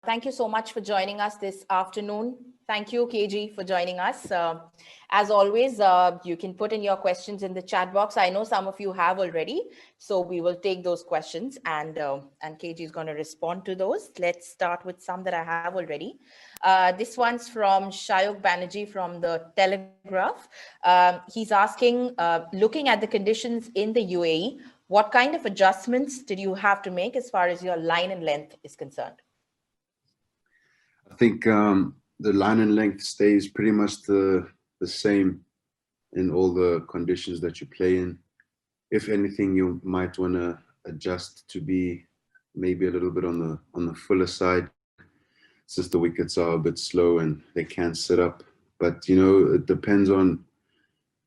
Thank you so much for joining us this afternoon. Thank you, KG, for joining us. As always, you can put in your questions in the chat box. I know some of you have already, so we will take those questions and KG is going to respond to those. Let's start with some that I have already. This one's from Shayok Banerjee from the Telegraph. He's asking, looking at the conditions in the UAE, what kind of adjustments did you have to make as far as your line and length is concerned? I think the line and length stays pretty much the same in all the conditions that you play in. If anything, you might want to adjust to be maybe a little bit on the fuller side, since the wickets are a bit slow and they can't sit up. But you know, it depends on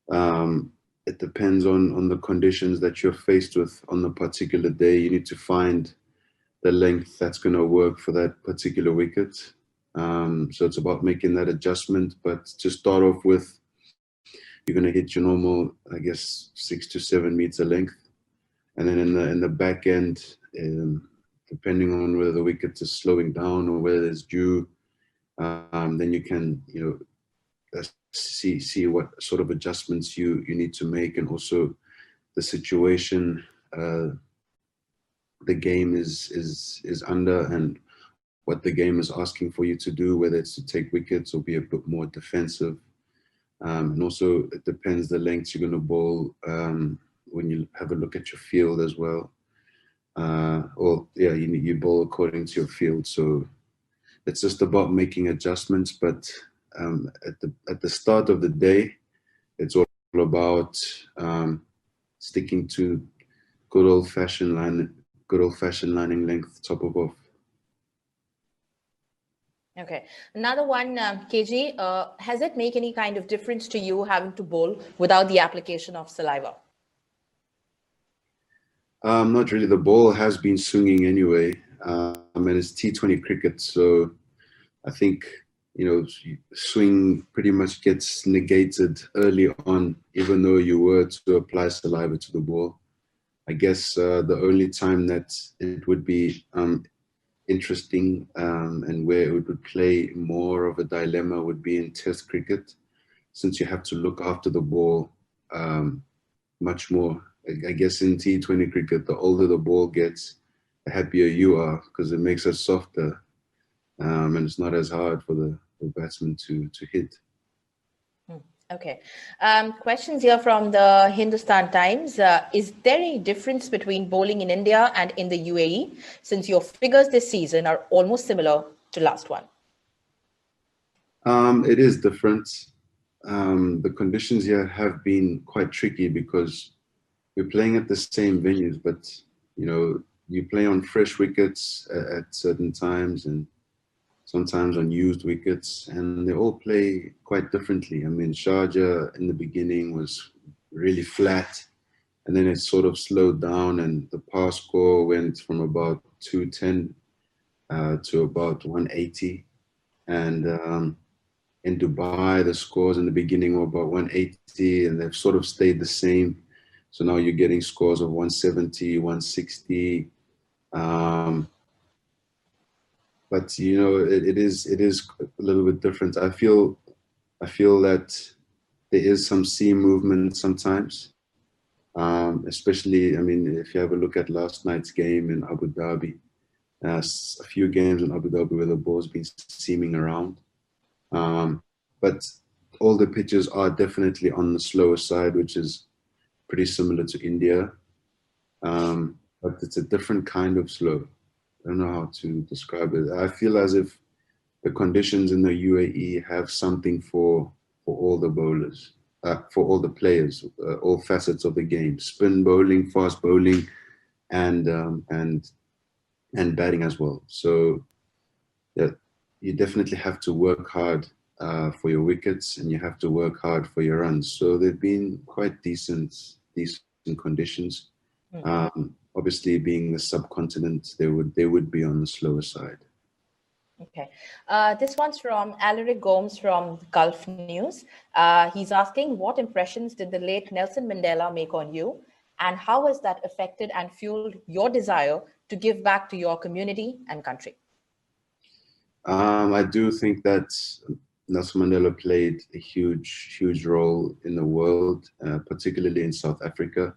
the conditions that you're faced with on the particular day. You need to find the length that's going to work for that particular wicket. So it's about making that adjustment. But to start off with, you're going to hit your normal, I guess, 6 to 7 meter length, and then in the back end, depending on whether the wicket is slowing down or whether there's dew, then you can, you know, see what sort of adjustments you need to make, and also the situation the game is under and what the game is asking for you to do, whether it's to take wickets or be a bit more defensive. And also it depends the lengths you're going to bowl when you have a look at your field as well. Or yeah, you bowl according to your field. So it's just about making adjustments. But at the start of the day, it's all about sticking to good old-fashioned lining length, top of off. Okay, another one, KG, has it make any kind of difference to you having to bowl without the application of saliva? Not really. The ball has been swinging anyway. And it's T20 cricket, so I think, you know, swing pretty much gets negated early on, even though you were to apply saliva to the ball. I guess the only time that it would be interesting and where it would play more of a dilemma would be in Test cricket, since you have to look after the ball much more. I guess in T20 cricket, the older the ball gets, the happier you are, because it makes it softer and it's not as hard for the batsman to hit. Okay. Questions here from the Hindustan Times. Is there any difference between bowling in India and in the UAE, since your figures this season are almost similar to last one? It is different. The conditions here have been quite tricky because we're playing at the same venues, but you know, you play on fresh wickets at certain times and sometimes on used wickets, and they all play quite differently. I mean, Sharjah in the beginning was really flat, and then it sort of slowed down, and the pass score went from about 210 to about 180. And in Dubai, the scores in the beginning were about 180, and they've sort of stayed the same. So now you're getting scores of 170, 160. But you know, it is a little bit different. I feel that there is some seam movement sometimes, especially, I mean, if you have a look at last night's game in Abu Dhabi, a few games in Abu Dhabi where the ball's been seaming around. But all the pitches are definitely on the slower side, which is pretty similar to India. But it's a different kind of slow. I don't know how to describe it. I feel as if the conditions in the UAE have something for all the bowlers, for all the players, all facets of the game: spin bowling, fast bowling, and batting as well. So yeah, you definitely have to work hard for your wickets, and you have to work hard for your runs. So they've been quite decent conditions. Obviously, being the subcontinent, they would be on the slower side. Okay. This one's from Alaric Gomes from Gulf News. He's asking, what impressions did the late Nelson Mandela make on you, and how has that affected and fueled your desire to give back to your community and country? I do think that Nelson Mandela played a huge role in the world, particularly in South Africa,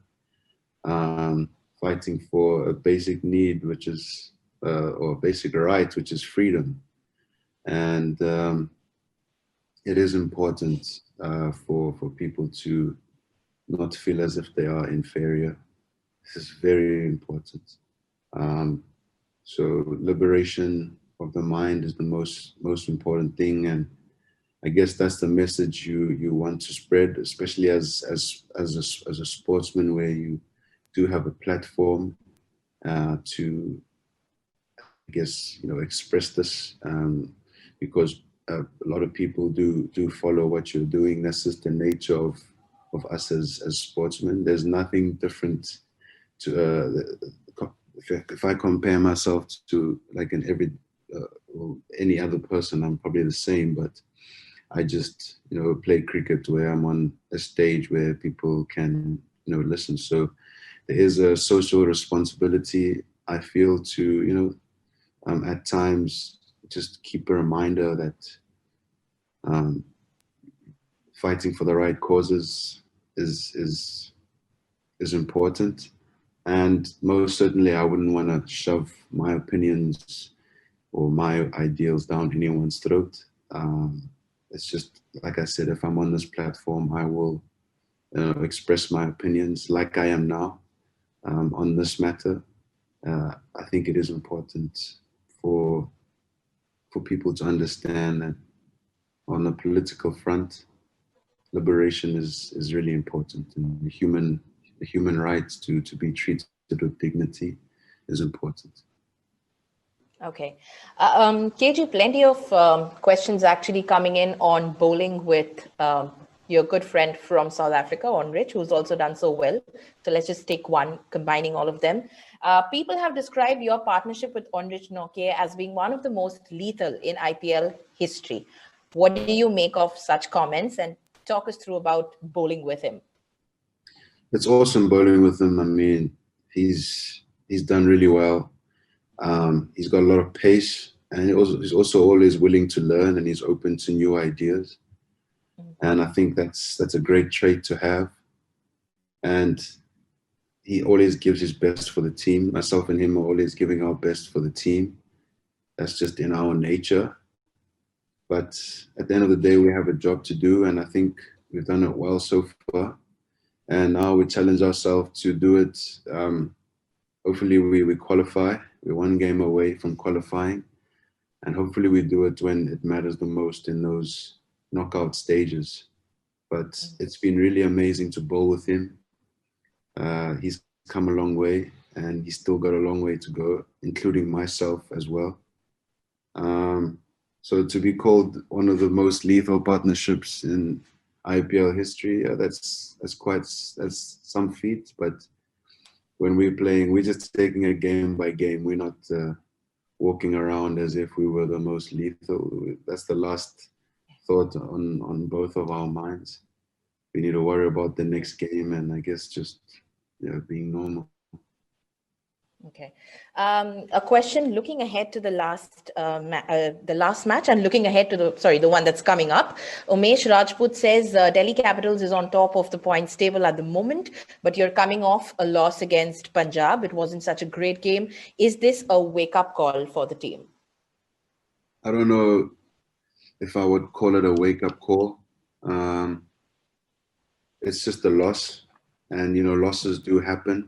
fighting for a basic need, which is, or a basic right, which is freedom. And it is important for people to not feel as if they are inferior. This is very important. Um, so liberation of the mind is the most important thing, and I guess that's the message you want to spread, especially as a sportsman, where you do have a platform to, I guess, express this, because a lot of people do follow what you're doing. That's just the nature of us as sportsmen. There's nothing different to if I compare myself to like or any other person, I'm probably the same, but I just, play cricket where I'm on a stage where people can, listen. So there is a social responsibility, I feel, to, at times just keep a reminder that fighting for the right causes is important. And most certainly, I wouldn't want to shove my opinions or my ideals down anyone's throat. It's just, like I said, if I'm on this platform, I will express my opinions like I am now on this matter. I think it is important for people to understand that on the political front, liberation is really important, and the human rights to be treated with dignity is important. Okay. KG, plenty of questions actually coming in on bowling with your good friend from South Africa, Onrich, who's also done so well. So let's just take one, combining all of them. People have described your partnership with Onrich Nokia as being one of the most lethal in IPL history. What do you make of such comments? And talk us through about bowling with him. It's awesome bowling with him. I mean, he's done really well. He's got a lot of pace, and he's also always willing to learn, and he's open to new ideas. And I think that's a great trait to have. And he always gives his best for the team. Myself and him are always giving our best for the team. That's just in our nature. But at the end of the day, we have a job to do, and I think we've done it well so far. And now we challenge ourselves to do it. Hopefully we qualify. We're one game away from qualifying. And hopefully we do it when it matters the most, in those knockout stages. But it's been really amazing to bowl with him. He's come a long way, and he's still got a long way to go, including myself as well. So to be called one of the most lethal partnerships in IPL history, that's some feat. But when we're playing, we're just taking it game by game. We're not walking around as if we were the most lethal. That's the last thought on both of our minds. We need to worry about the next game, and I guess just being normal. Okay. A question looking ahead to the last match, and looking ahead to the one that's coming up. Umesh Rajput says Delhi Capitals is on top of the points table at the moment, but you're coming off a loss against Punjab. It wasn't such a great game. Is this a wake-up call for the team? I don't know if I would call it a wake-up call. It's just a loss, and losses do happen.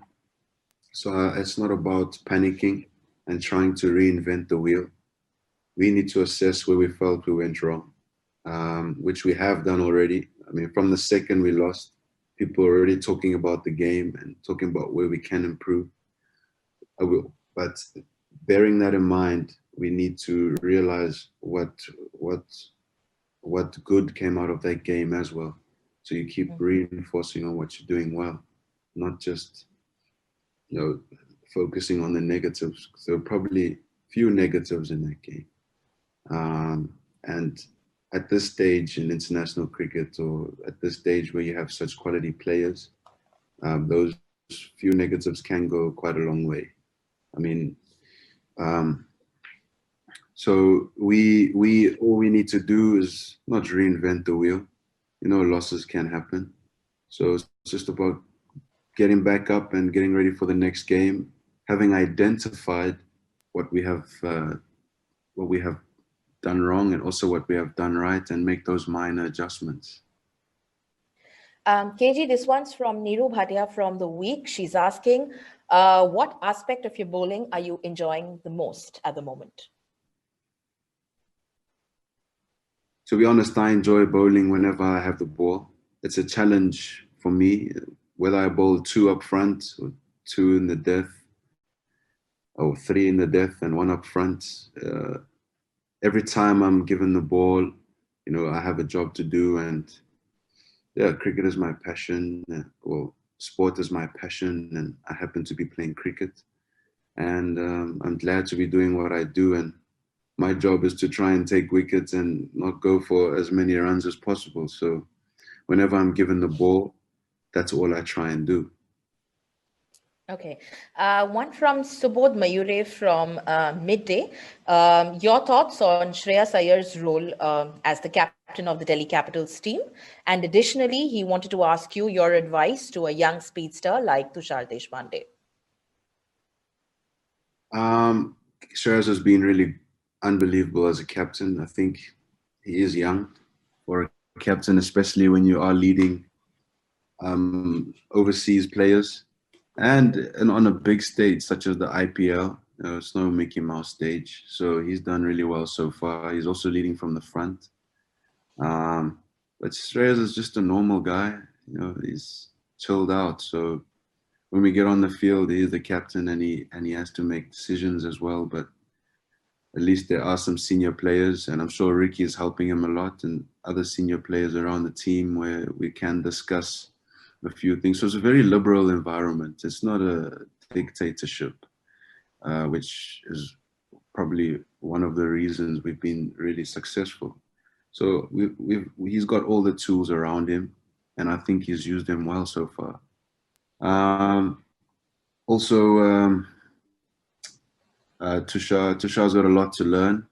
So it's not about panicking and trying to reinvent the wheel. We need to assess where we felt we went wrong, which we have done already. I mean, from the second we lost, people are already talking about the game and talking about where we can improve. But bearing that in mind, we need to realize what good came out of that game as well. So you keep reinforcing on what you're doing well, not just focusing on the negatives. There were probably few negatives in that game. And at this stage in international cricket, or at this stage where you have such quality players, those few negatives can go quite a long way. I mean, So all we need to do is not reinvent the wheel. You know, losses can happen. So it's just about getting back up and getting ready for the next game, having identified what what we have done wrong and also what we have done right, and make those minor adjustments. KG, this one's from Neeru Bhatia from The Week. She's asking, what aspect of your bowling are you enjoying the most at the moment? To be honest, I enjoy bowling whenever I have the ball. It's a challenge for me, whether I bowl two up front or two in the death, or three in the death and one up front. Every time I'm given the ball, you know, I have a job to do, and yeah, cricket is my passion, or sport is my passion, and I happen to be playing cricket. And I'm glad to be doing what I do. And my job is to try and take wickets and not go for as many runs as possible. So whenever I'm given the ball, that's all I try and do. Okay. One from Subodh Mayure from Midday. Your thoughts on Shreyas Iyer's role as the captain of the Delhi Capitals team? And additionally, he wanted to ask you your advice to a young speedster like Tushar Deshpande. Shreyas has been really unbelievable as a captain. I think he is young for a captain, especially when you are leading overseas players and on a big stage such as the IPL. It's no Mickey Mouse stage, so he's done really well so far. He's also leading from the front. But Shreyas is just a normal guy. You know, he's chilled out. So when we get on the field, he is the captain, and he has to make decisions as well. But at least there are some senior players, and I'm sure Ricky is helping him a lot, and other senior players around the team where we can discuss a few things. So it's a very liberal environment. It's not a dictatorship, which is probably one of the reasons we've been really successful. So he's got all the tools around him, and I think he's used them well so far. Also, Tushar's got a lot to learn.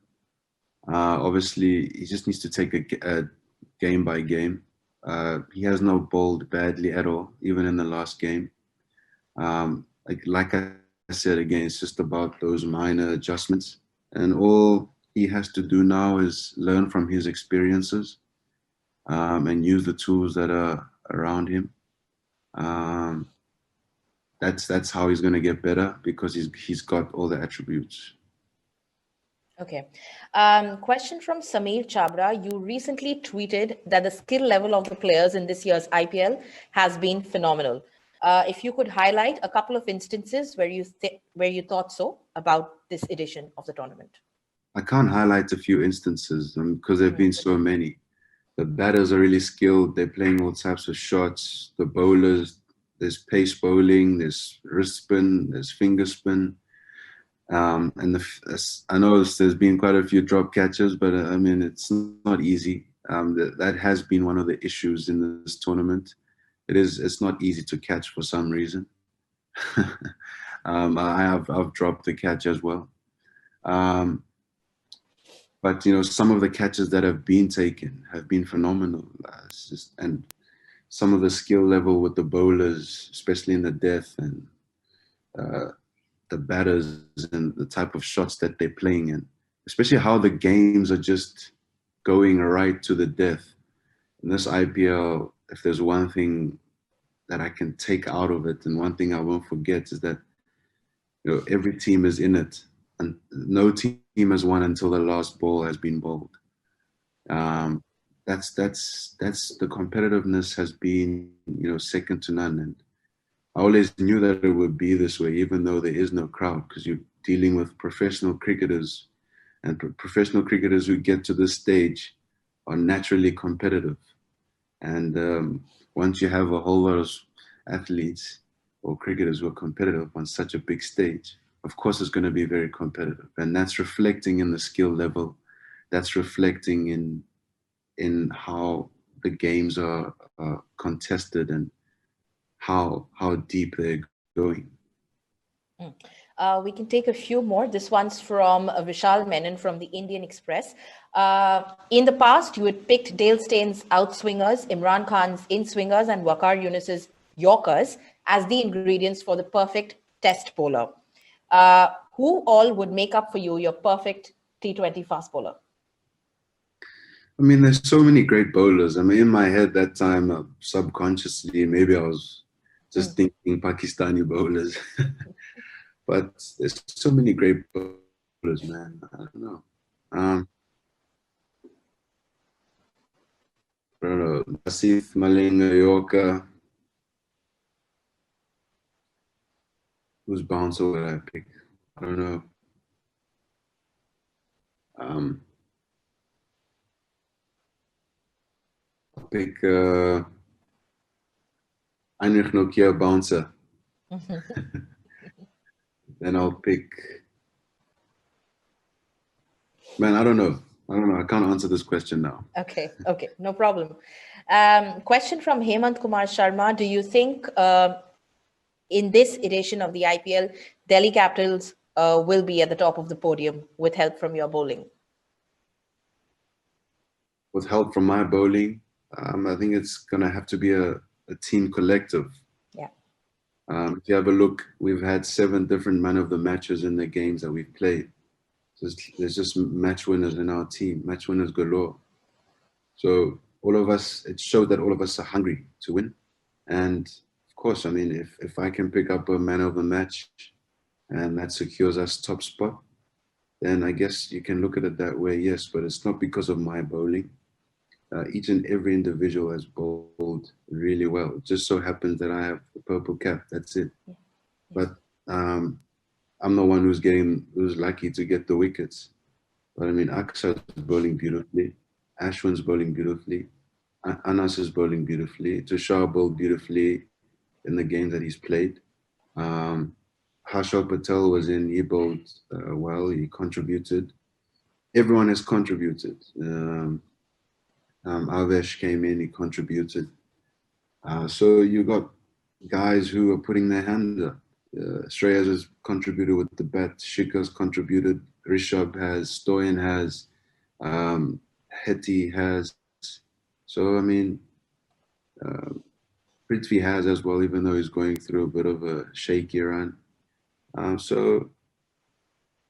Obviously, he just needs to take a game by game. He has not bowled badly at all, even in the last game. Like I said again, it's just about those minor adjustments, and all he has to do now is learn from his experiences and use the tools that are around him. That's how he's going to get better, because he's got all the attributes. Okay. Question from Samir Chabra. You recently tweeted that the skill level of the players in this year's IPL has been phenomenal. If you could highlight a couple of instances where you thought so about this edition of the tournament. I can't highlight a few instances because there have been so many. The batters are really skilled. They're playing all types of shots. The bowlers, there's pace bowling, there's wrist spin, there's finger spin. And I know there's been quite a few drop catches, but I mean, it's not easy. That has been one of the issues in this tournament. It's not easy to catch for some reason. I've dropped the catch as well. But you know, some of the catches that have been taken have been phenomenal. And some of the skill level with the bowlers, especially in the death, and the batters, and the type of shots that they're playing in, especially how the games are just going right to the death. In this IPL, if there's one thing that I can take out of it, and one thing I won't forget, is that, you know, every team is in it, and no team has won until the last ball has been bowled. That's the competitiveness has been, you know, second to none. And I always knew that it would be this way, even though there is no crowd, because you're dealing with professional cricketers, and professional cricketers who get to this stage are naturally competitive. And once you have a whole lot of athletes or cricketers who are competitive on such a big stage, of course it's going to be very competitive. And that's reflecting in the skill level. That's reflecting in how the games are contested, and how deep they're going. We can take a few more. This one's from Vishal Menon from the Indian Express. In the past, you had picked Dale Steyn's outswingers, Imran Khan's in-swingers, and Waqar Yunus's yorkers as the ingredients for the perfect test bowler. Who all would make up for you your perfect T20 fast bowler? I mean, there's so many great bowlers. I mean, in my head that time, subconsciously, maybe I was just thinking Pakistani bowlers. But there's so many great bowlers, man. I don't know. I don't know. Asif, Malinga, Yorker. Whose bouncer would I pick? I don't know. I'll pick Heinrich Nokia bouncer. Then I'll pick. Man, I don't know. I can't answer this question now. Okay, no problem. Question from Hemant Kumar Sharma. Do you think in this edition of the IPL, Delhi Capitals will be at the top of the podium with help from your bowling? With help from my bowling, I think it's going to have to be a team collective. Yeah. If you have a look, we've had 7 different man of the matches in the games that we've played. There's just match winners in our team, match winners galore. So all of us, it showed that all of us are hungry to win. And of course, I mean, if I can pick up a man of the match and that secures us top spot, then I guess you can look at it that way, yes. But it's not because of my bowling. Each and every individual has bowled really well. It just so happens that I have the purple cap. That's it. Yeah. But I'm the one who's lucky to get the wickets. But I mean, Akshar's bowling beautifully. Ashwin's bowling beautifully. Anas is bowling beautifully. Tushar bowled beautifully in the games that he's played. Harshal Patel was in. He bowled well. He contributed. Everyone has contributed. Avesh came in. He contributed. So you got guys who are putting their hands up. Shreyas has contributed with the bat. Shikhar's contributed. Rishabh has. Stoyan has. Hetty has. So, I mean, Prithvi has as well, even though he's going through a bit of a shaky run. So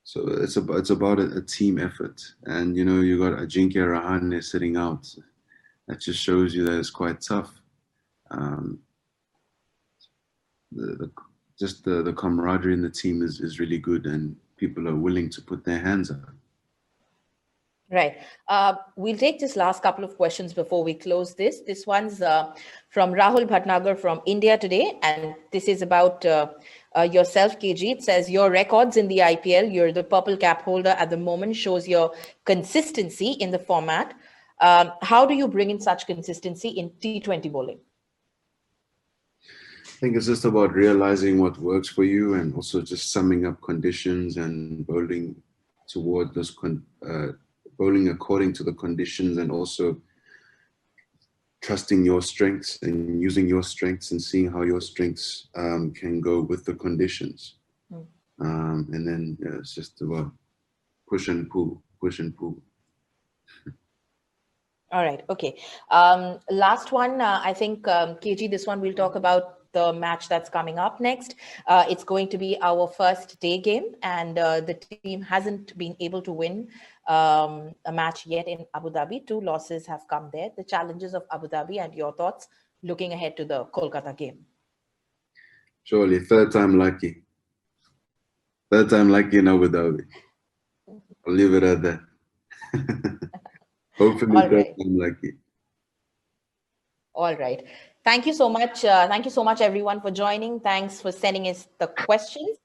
it's about a team effort. And, you know, you got Ajinkya Rahane sitting out. That just shows you that it's quite tough. The camaraderie in the team is really good, and people are willing to put their hands up. Right. We'll take this last couple of questions before we close this. This one's from Rahul Bhatnagar from India Today, and this is about yourself, KG. It says, your records in the IPL, you're the purple cap holder at the moment, shows your consistency in the format. How do you bring in such consistency in T20 bowling? I think it's just about realizing what works for you, and also just summing up conditions and bowling toward those bowling according to the conditions, and also trusting your strengths and using your strengths and seeing how your strengths can go with the conditions. And then it's just about push and pull. All right. Okay. Last one, I think, KG, this one we'll talk about the match that's coming up next. It's going to be our first day game, and the team hasn't been able to win a match yet in Abu Dhabi. 2 losses have come there. The challenges of Abu Dhabi and your thoughts looking ahead to the Kolkata game. Surely, third time lucky. Third time lucky in Abu Dhabi. I'll leave it at that. Hopefully, third time lucky. All right. Thank you so much. Thank you so much, everyone, for joining. Thanks for sending us the questions.